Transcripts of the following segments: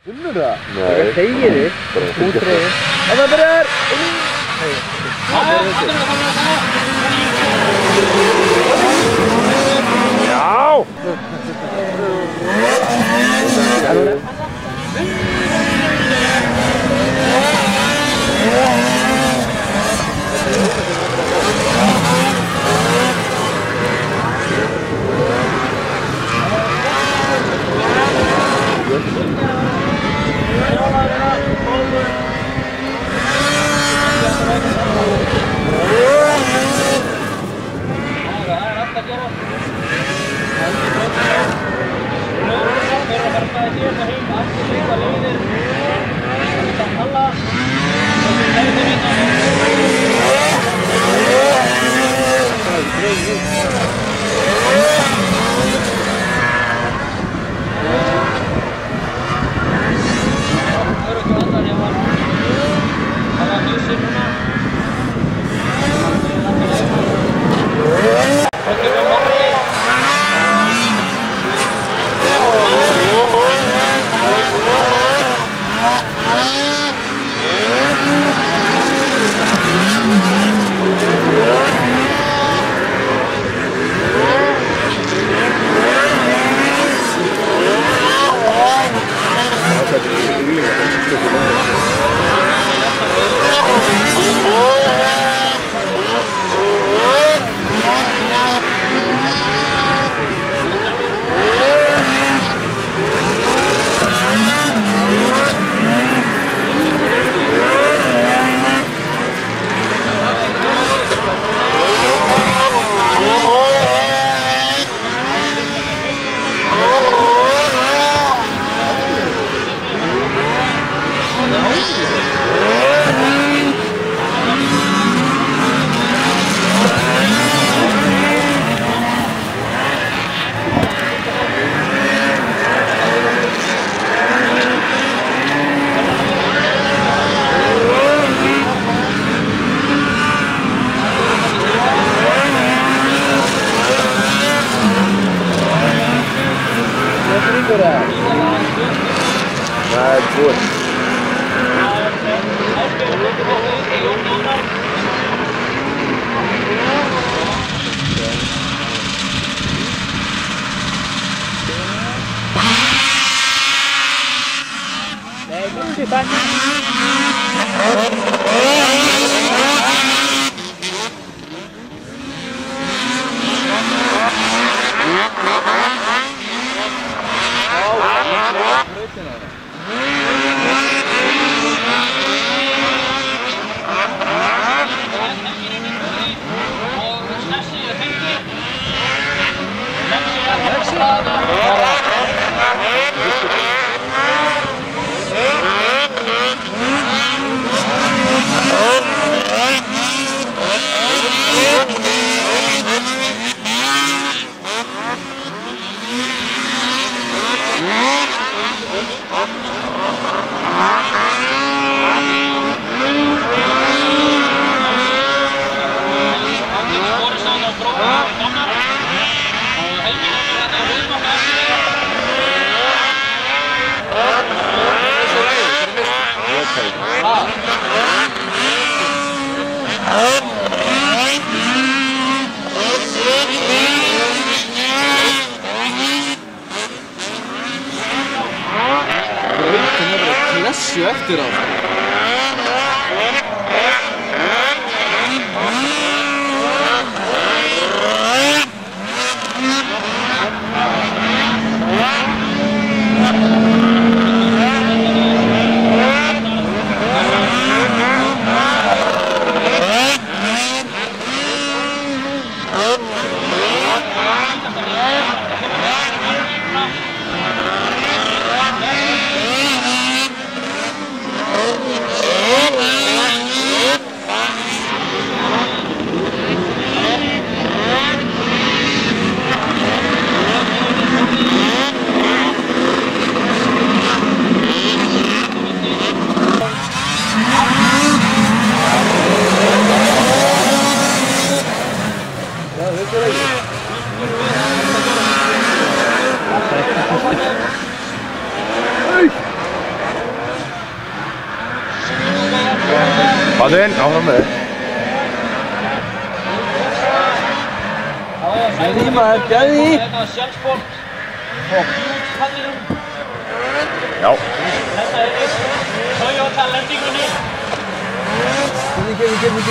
Finnur það? Nei. Það tegir þig, útreiðin. Og það byrjar! Klessu eftir á. Baldvin, áfram með þig. Gæði í maður, gæði í! Já. Þetta er Toyota lendingunni. Gefðu.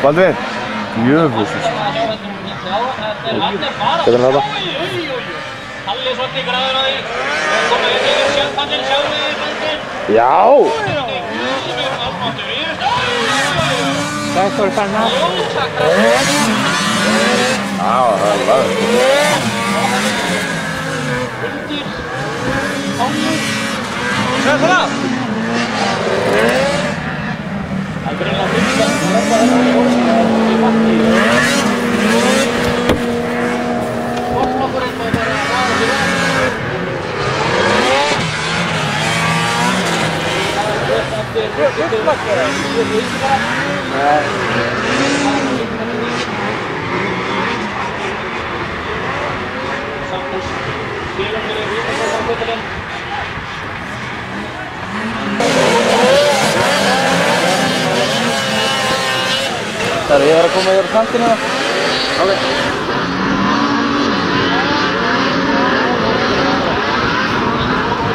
Baldvin. Jöfusins. Hvernig er þetta? Halli svolítið græður á því. Komið yfir sjálfpallin, sjáum við Baldvin. Já! Hvað er það ná? Já, það er lagur. Undir. Hálir. Hvað er það? Það er greinlega fyrst að rappa þetta í vatni. Forsnokkurinn var bara að vara fyrir það. Það er ég að koma yfir kantinu það. Ok.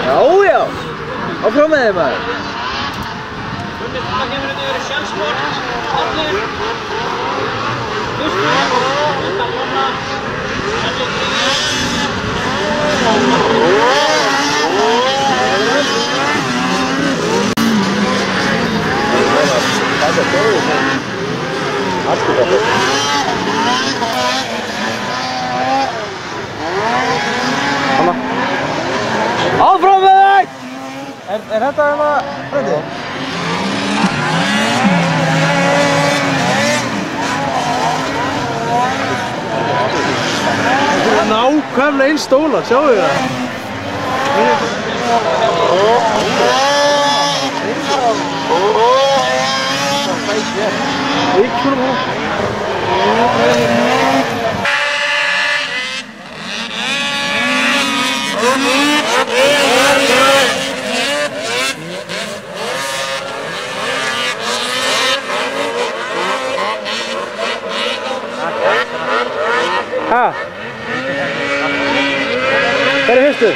Já. Áfram með þig maður. Núna kemur þetta yfir sjálfsport. Allir. Hlustur. Undan Jonna. Allir þriðja. Það er góður. Alltaf þetta. Hanna. Áfram með þig! Er þetta hérna fröndið? Þetta er nákvæmlega einn stóla, sjáu þið það? Ha? Hver er fyrstur?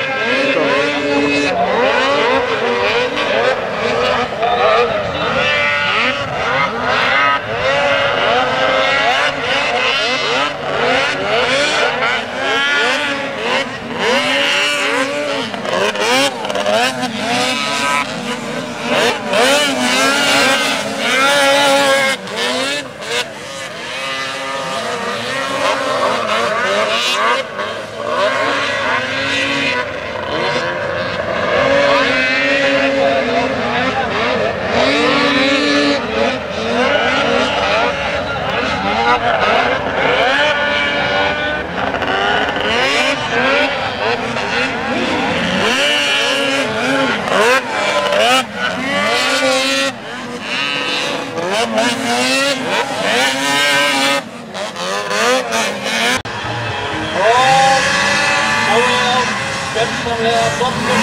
Gjörsamlega botnum.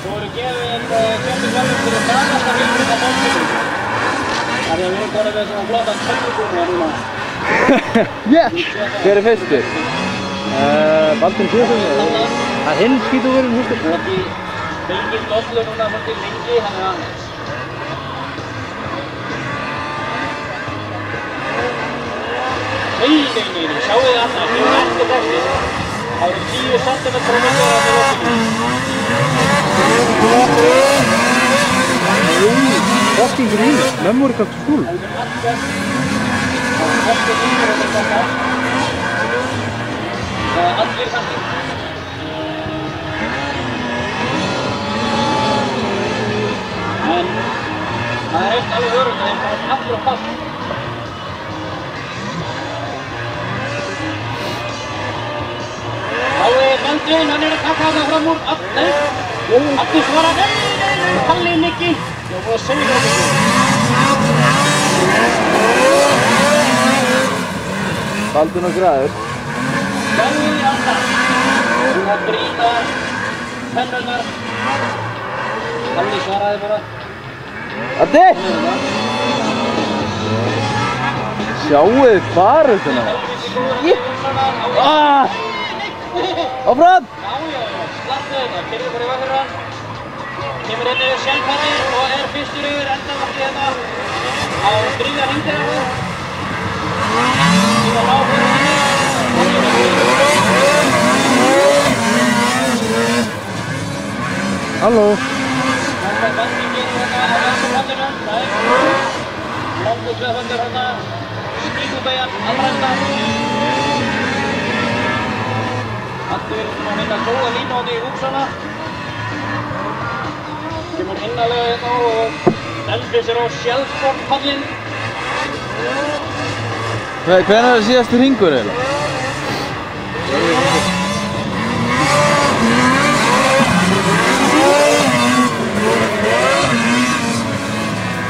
Svo eru gefin kjöndisverðum fyrir framasta hringurinn á botnum. Þannig að við erum með svona flottan tennugúrna núna. Yeah! Hver er fyrstur? Baldvin Guðmundsson. Það er hinn skítugurinn fyrstur. Og því fylgir dollur núna svolítið lengi, þannig að Nei, sjáu þið annars, við erum ekkert eftir. Það eru 10 cm á milli á lokinni. Fucking green, memory card full. Það er ekkert. Það er ekkert yfir þetta. Það er allir kannski. En það er eitt alveg örugt að þeim fara allir á fast. bandinn, hann að taka það fram úr. Nei, Addi svarar. Nei, Palli, Nikki. Ég var búin að segja það. Baldur og græður. Sjáðu í andan. Þú að brýna pennurnar. Palli svaraði bara. Addi! Sjáuð barátuna. Áfram! Já, slattu þetta. Kemur bara í veg fyrir hann. Kemur inn yfir sjálfpallinn og fyrstur yfir endamarki hérna á þriðja hringdegi. Þú var lág fyrir henni. Halló. Þetta bandingin hérna á vesturpallinu. Langur tvöfaldur hérna. Skíkubeigjan allræsta. Addi verður svona að mynda góða línu á því í húksana. Kemur innarlega hérna og elfir sér á Sjálfsborg-pallinn. Hvenær er það síðasti hringur eiginlega?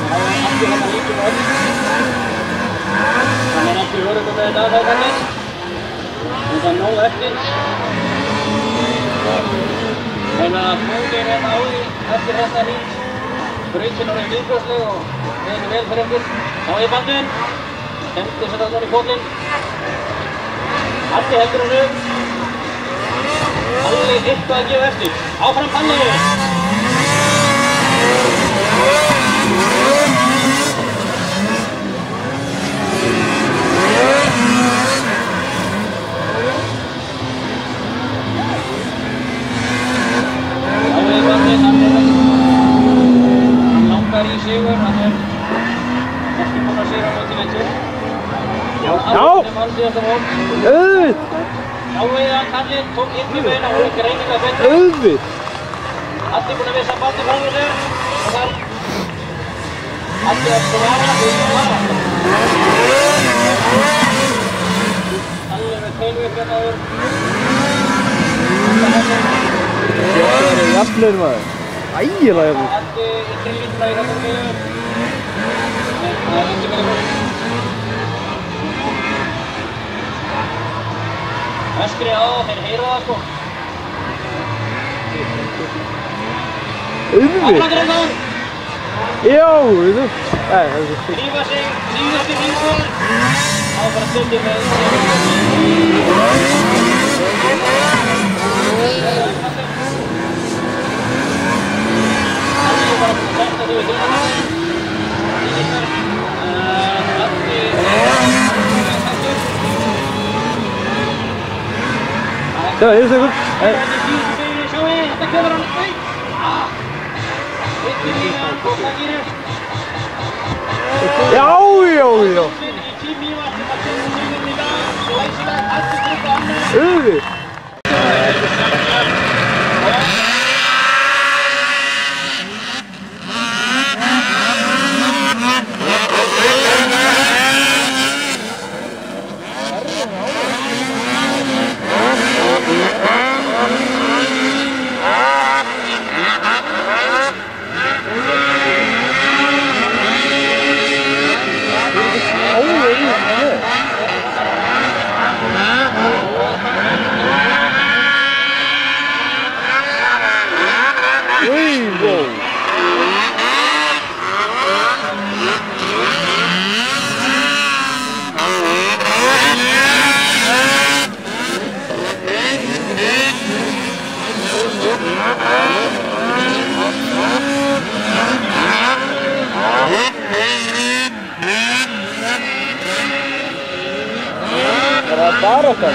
Það er Addi hérna líkjum öll. Hann er Addi öruggum með þetta aðfæðkallinn. Það er nóg eftir. Þannig að flugir hérna á því eftir þetta hring. Brautin orðin viðbrjóðsleg og við erum vel fyrir okkur. Þá er bandinn. Hendir sér þarna í kólinn. Addi heldur hann upp. Palli eitthvað að gefa eftir. Áfram Palli! Hann langar í sigur, hann er ekki búinn að sigra á móti vetur. Já! Hann síðasta mót. Auðvitað! Sjáuð hann kallinn, tók inn í beina, hún er greinilega betri. Auðvitað! Addi búinn að vissa baldi fram úr sér og þar Addi að svara, Allir með teilvík hérna úr. Það er jafnlegur maður. Ægilega jafnlegur. Addi ytri línuna í þetta miður. En það er ekki verið fólk. Öskri á, þeir heyra það sko. Auðvitað! Aflandur en það. Já, auðvitað. Drífa sig, síðustu hringur. Á bara stundir með Allir bara búinn að setja þau í hringuna. Addi Það er ykkur. Þetta kemur hann upp. Hittir líka, tók það gýrir. Já. Í tími var sem að kemur sigurinn í dag. Læsilega, Addi tryggur annar. Auðvitað. Það var barátta.